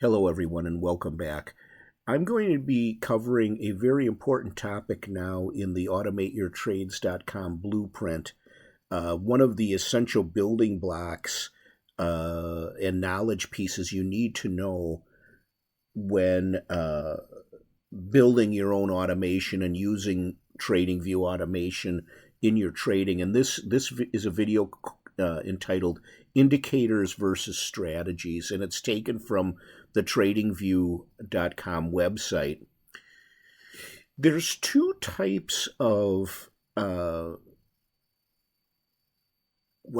Hello, everyone, and welcome back. I'm going to be covering a very important topic now in the AutomateYourTrades.com blueprint. One of the essential building blocks and knowledge pieces you need to know when building your own automation and using TradingView automation in your trading. And this is a video entitled Indicators versus Strategies, and it's taken from the TradingView.com website. There's two types of what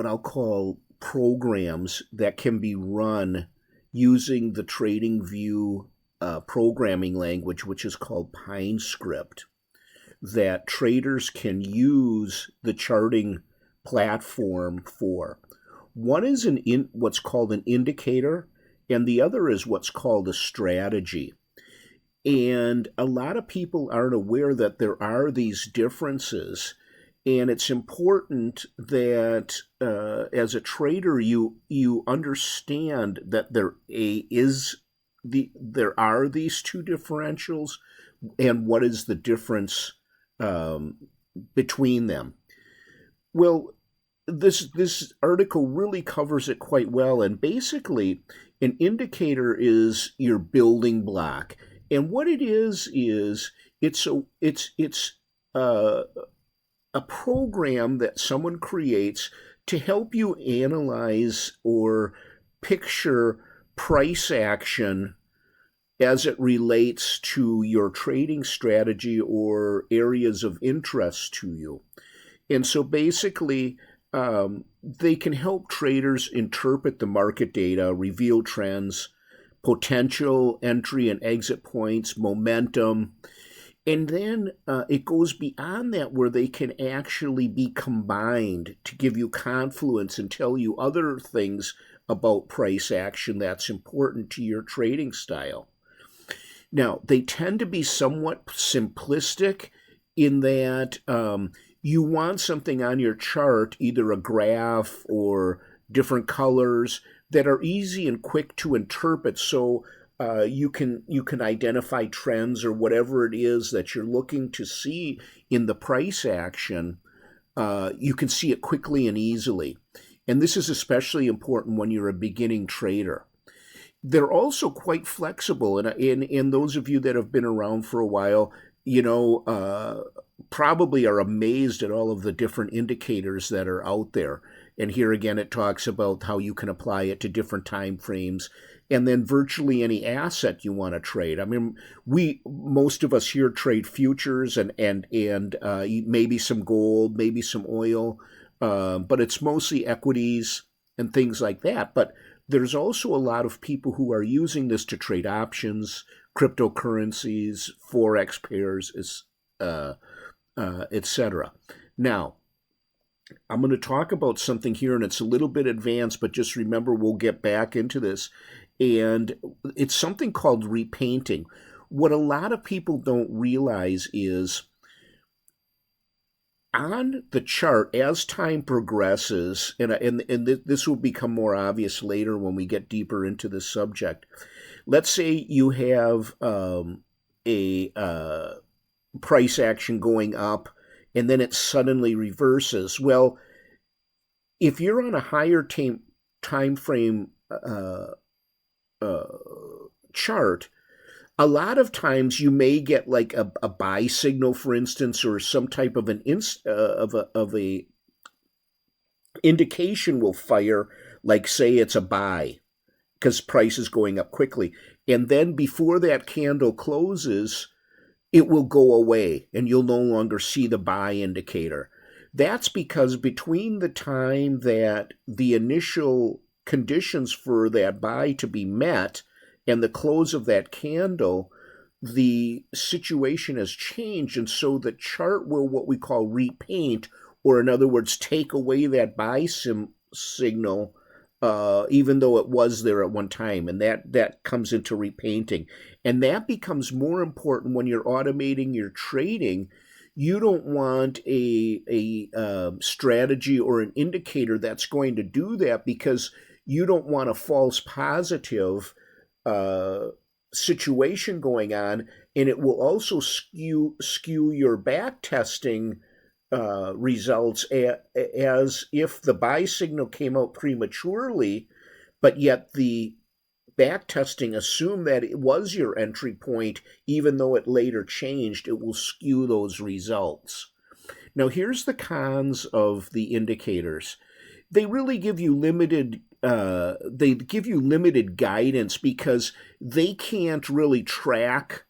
I'll call programs that can be run using the TradingView programming language, which is called PineScript, that traders can use the charting platform for. One is what's called an indicator, and the other is what's called a strategy. And a lot of people aren't aware that there are these differences, and it's important that as a trader you understand that there are these two differentials, and what is the difference between them. Well, this article really covers it quite well, and basically an indicator is your building block, and what it is it's a program that someone creates to help you analyze or picture price action as it relates to your trading strategy or areas of interest to you. And so basically, they can help traders interpret the market data, reveal trends, potential entry and exit points, momentum, and then it goes beyond that, where they can actually be combined to give you confluence and tell you other things about price action that's important to your trading style. Now, they tend to be somewhat simplistic in that you want something on your chart, either a graph or different colors, that are easy and quick to interpret, so you can identify trends or whatever it is that you're looking to see in the price action. You can see it quickly and easily. And this is especially important when you're a beginning trader. They're also quite flexible, and in those of you that have been around for a while, probably are amazed at all of the different indicators that are out there. And here again, it talks about how you can apply it to different time frames, and then virtually any asset you want to trade. I mean, most of us here trade futures and maybe some gold, maybe some oil, but it's mostly equities and things like that. But there's also a lot of people who are using this to trade options, cryptocurrencies, forex pairs, etc. Now, I'm going to talk about something here, and it's a little bit advanced, but just remember, we'll get back into this. And it's something called repainting. What a lot of people don't realize is on the chart, as time progresses, and this will become more obvious later when we get deeper into this subject. Let's say you have a price action going up, and then it suddenly reverses. Well, if you're on a higher time frame chart, a lot of times you may get like a buy signal, for instance, or some type of an indication will fire, like say it's a buy, because price is going up quickly, and then before that candle closes, it will go away and you'll no longer see the buy indicator. That's because between the time that the initial conditions for that buy to be met and the close of that candle, the situation has changed, and so the chart will what we call repaint, or in other words, take away that buy signal, even though it was there at one time, and that comes into repainting. And that becomes more important when you're automating your trading. You don't want a strategy or an indicator that's going to do that, because you don't want a false positive situation going on, and it will also skew your back testing results as if the buy signal came out prematurely, but yet the back testing assumed that it was your entry point, even though it later changed. It will skew those results. Now, here's the cons of the indicators. They really give you limited guidance because they can't really track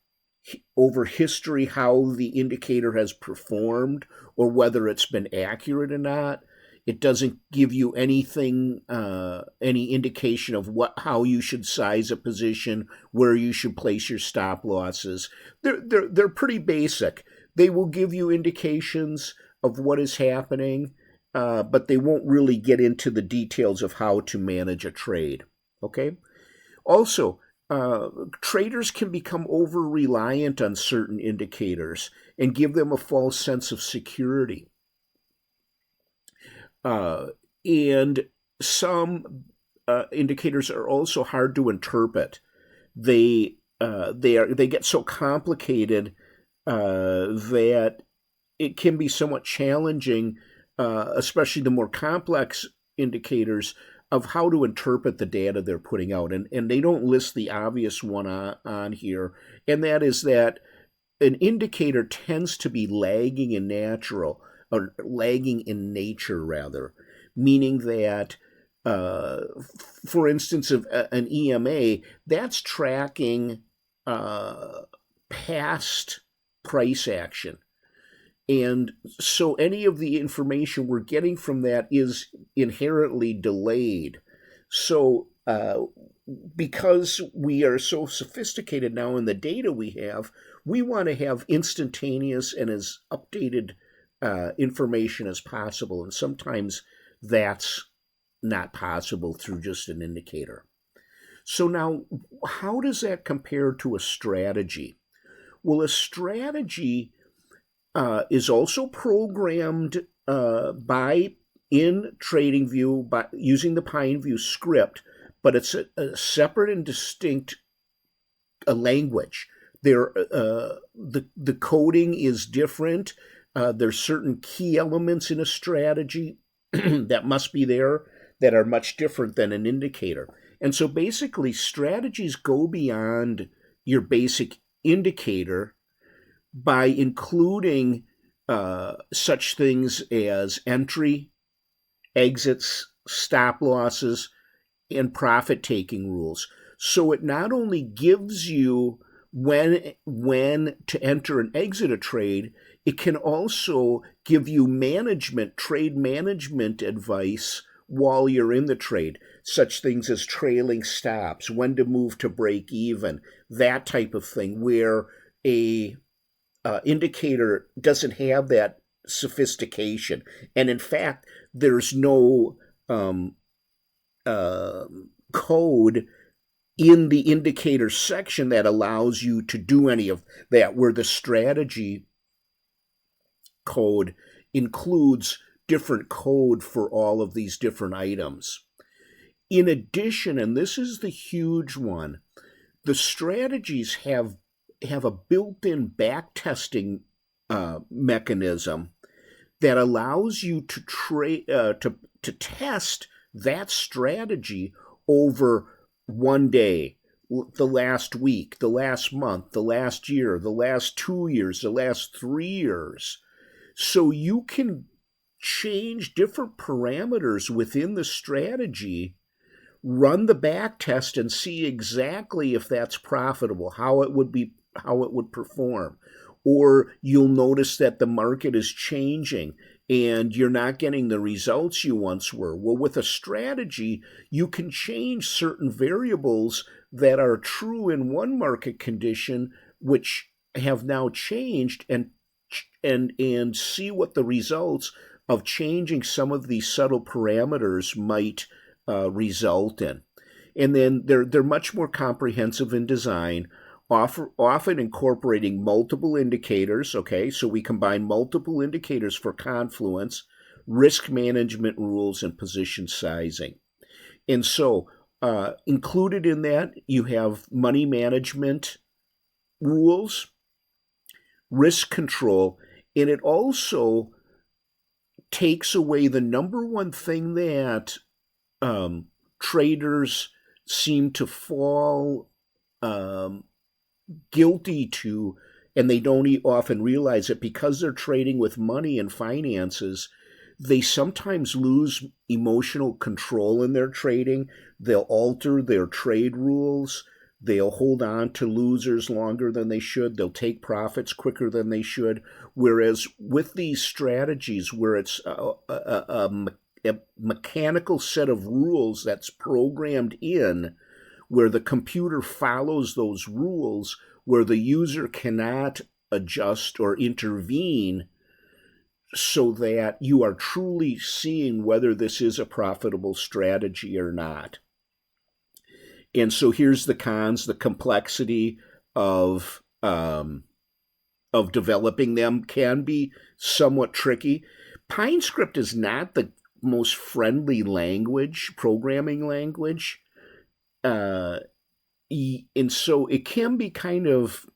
over history how the indicator has performed or whether it's been accurate or not. It doesn't give you anything, any indication of how you should size a position, where you should place your stop losses. They're pretty basic. They will give you indications of what is happening, but they won't really get into the details of how to manage a trade. Okay. Also, traders can become over-reliant on certain indicators and give them a false sense of security. And some indicators are also hard to interpret. They get so complicated that it can be somewhat challenging, especially the more complex indicators, of how to interpret the data they're putting out. And they don't list the obvious one on here, and that is that an indicator tends to be lagging in nature, rather, meaning that, for instance, of an EMA, that's tracking past price action. And so any of the information we're getting from that is inherently delayed. So because we are so sophisticated now in the data we have, we want to have instantaneous and as updated information as possible. And sometimes that's not possible through just an indicator. So now, how does that compare to a strategy? Well, a strategy is also programmed in TradingView by using the PineView script, but it's a separate and distinct language. The coding is different. There's certain key elements in a strategy that must be there that are much different than an indicator. And so basically, strategies go beyond your basic indicator by including such things as entry, exits, stop losses, and profit-taking rules. So it not only gives you when to enter and exit a trade, it can also give you trade management advice while you're in the trade, such things as trailing stops, when to move to break even, that type of thing, where a indicator doesn't have that sophistication. And in fact, there's no code in the indicator section that allows you to do any of that, where the strategy code includes different code for all of these different items. In addition, and this is the huge one, the strategies have a built-in backtesting mechanism that allows you to test that strategy over one day, the last week, the last month, the last year, the last 2 years, the last 3 years. So you can change different parameters within the strategy, run the back test, and see exactly if that's profitable, how it would perform. Or you'll notice that the market is changing and you're not getting the results you once were. Well, with a strategy, you can change certain variables that are true in one market condition, which have now changed, and see what the results of changing some of these subtle parameters might result in. And then they're much more comprehensive in design, often incorporating multiple indicators. Okay, so we combine multiple indicators for confluence, risk management rules, and position sizing. And so Included in that, you have money management rules, risk control, and it also takes away the number one thing that traders seem to fall um, guilty to, and they don't often realize it because they're trading with money and finances. They sometimes lose emotional control in their trading. They'll alter their trade rules. They'll hold on to losers longer than they should. They'll take profits quicker than they should. Whereas with these strategies, where it's a mechanical set of rules that's programmed in, where the computer follows those rules, where the user cannot adjust or intervene, so that you are truly seeing whether this is a profitable strategy or not. And so here's the cons: the complexity of developing them can be somewhat tricky. PineScript is not the most friendly programming language, and so it can be kind of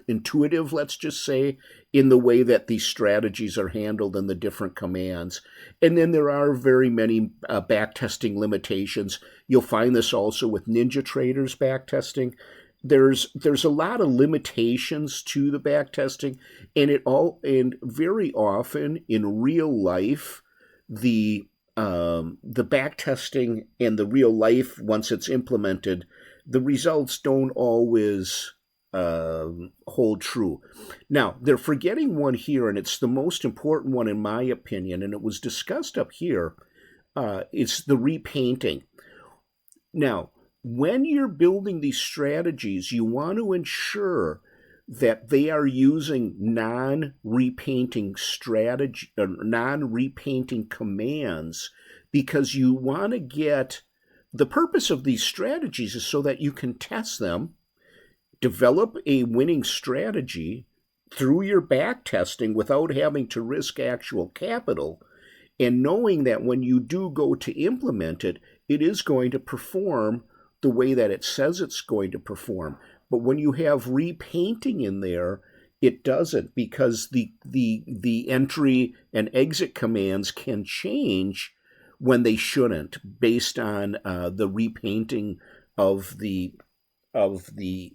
intuitive, let's just say, in the way that these strategies are handled and the different commands. And then there are very many backtesting limitations. You'll find this also with NinjaTrader's backtesting. There's a lot of limitations to the backtesting, and very often in real life, the backtesting and the real life, once it's implemented, the results don't always hold true. Now, they're forgetting one here, and it's the most important one in my opinion, and it was discussed up here. It's the repainting. Now, when you're building these strategies, you want to ensure that they are using non-repainting commands, because you want to get, the purpose of these strategies is so that you can test them, develop a winning strategy through your back testing without having to risk actual capital, and knowing that when you do go to implement it, it is going to perform the way that it says it's going to perform. But when you have repainting in there, it doesn't, because the entry and exit commands can change when they shouldn't, based on the repainting of the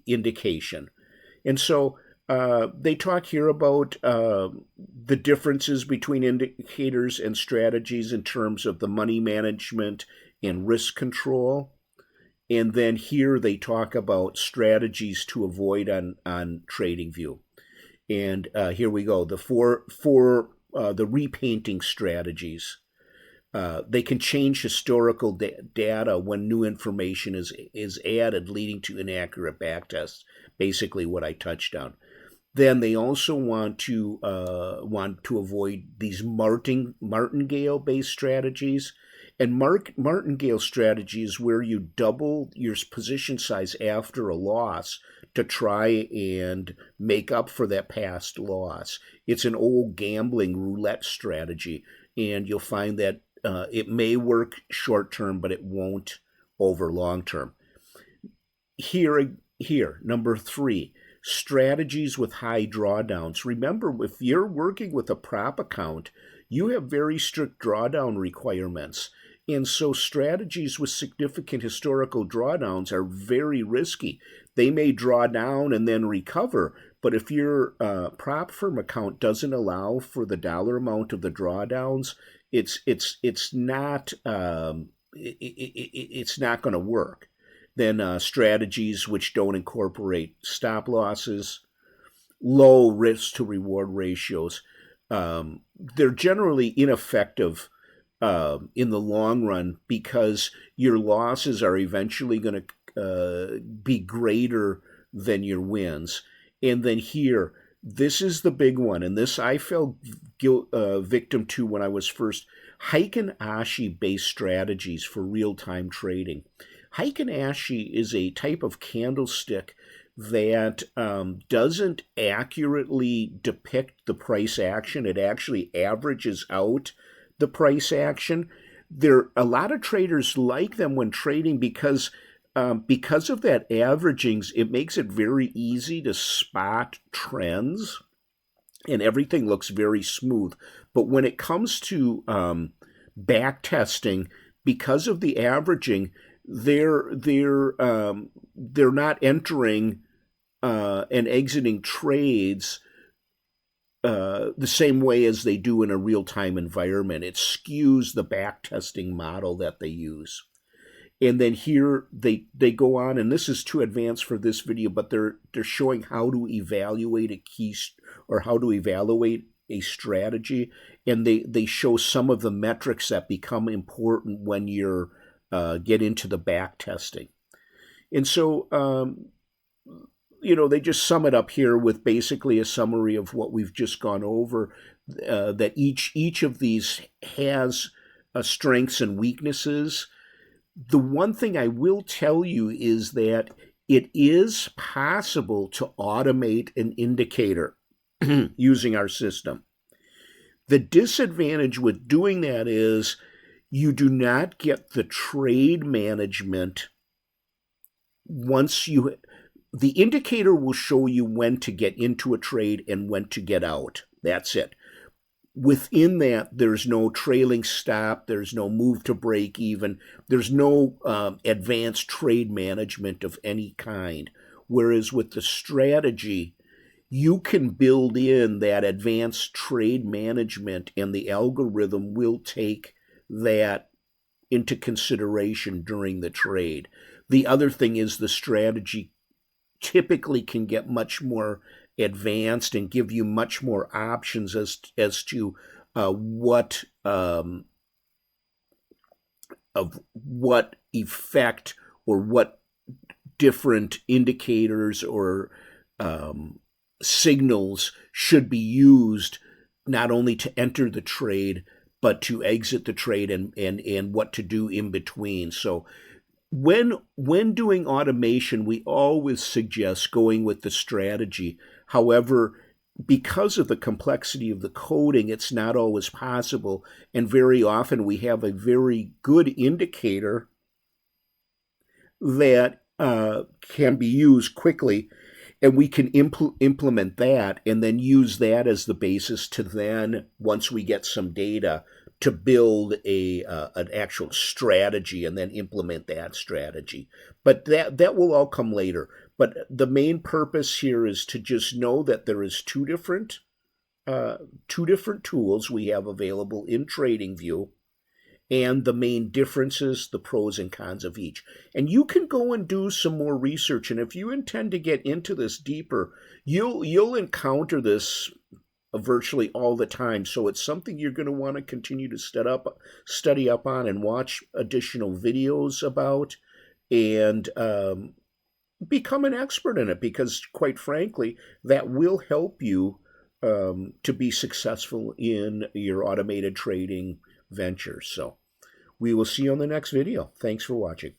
indication. And so they talk here about the differences between indicators and strategies in terms of the money management and risk control. And then here they talk about strategies to avoid on TradingView. And here we go. The repainting strategies. They can change historical data when new information is added, leading to inaccurate backtests. Basically, what I touched on. Then they also want to avoid these martingale-based strategies. And martingale strategy is where you double your position size after a loss to try and make up for that past loss. It's an old gambling roulette strategy, and you'll find that it may work short term, but it won't over long term. Here, number 3, strategies with high drawdowns. Remember, if you're working with a prop account, you have very strict drawdown requirements. And so strategies with significant historical drawdowns are very risky. They may draw down and then recover, but if your prop firm account doesn't allow for the dollar amount of the drawdowns, it's not going to work. Then strategies which don't incorporate stop losses, low risk to reward ratios, they're generally ineffective in the long run, because your losses are eventually going to be greater than your wins. And then here, this is the big one, and this I fell victim to when I was first. Heikin Ashi based strategies for real-time trading. Heikin Ashi is a type of candlestick that doesn't accurately depict the price action. It actually averages out the price action. there a lot of traders like them when trading because of that averagings. It makes it very easy to spot trends, and everything looks very smooth. But when it comes to back testing, because of the averaging, they're not entering and exiting trades the same way as they do in a real-time environment. It skews the back testing model that they use. And then here they go on, and this is too advanced for this video, but they're showing how to evaluate a key or how to evaluate a strategy, and they show some of the metrics that become important when you're get into the back testing. And so they just sum it up here with basically a summary of what we've just gone over, that each of these has strengths and weaknesses. The one thing I will tell you is that it is possible to automate an indicator using our system. The disadvantage with doing that is you do not get the trade management the indicator will show you when to get into a trade and when to get out. That's it. Within that, there's no trailing stop, there's no move to break even, there's no advanced trade management of any kind. Whereas with the strategy, you can build in that advanced trade management, and the algorithm will take that into consideration during the trade. The other thing is the strategy typically can get much more advanced and give you much more options as to what effect or what different indicators or signals should be used, not only to enter the trade but to exit the trade, and what to do in between. So when doing automation, we always suggest going with the strategy. However, because of the complexity of the coding, it's not always possible, and very often we have a very good indicator that can be used quickly, and we can implement that and then use that as the basis to then, once we get some data, to build an actual strategy and then implement that strategy. But that will all come later. But the main purpose here is to just know that there is two different tools we have available in TradingView, and the main differences, the pros and cons of each. And you can go and do some more research. And if you intend to get into this deeper, you'll encounter this virtually all the time. So it's something you're going to want to continue to study up on and watch additional videos about, and become an expert in it, because quite frankly, that will help you to be successful in your automated trading venture. So we will see you on the next video. Thanks for watching.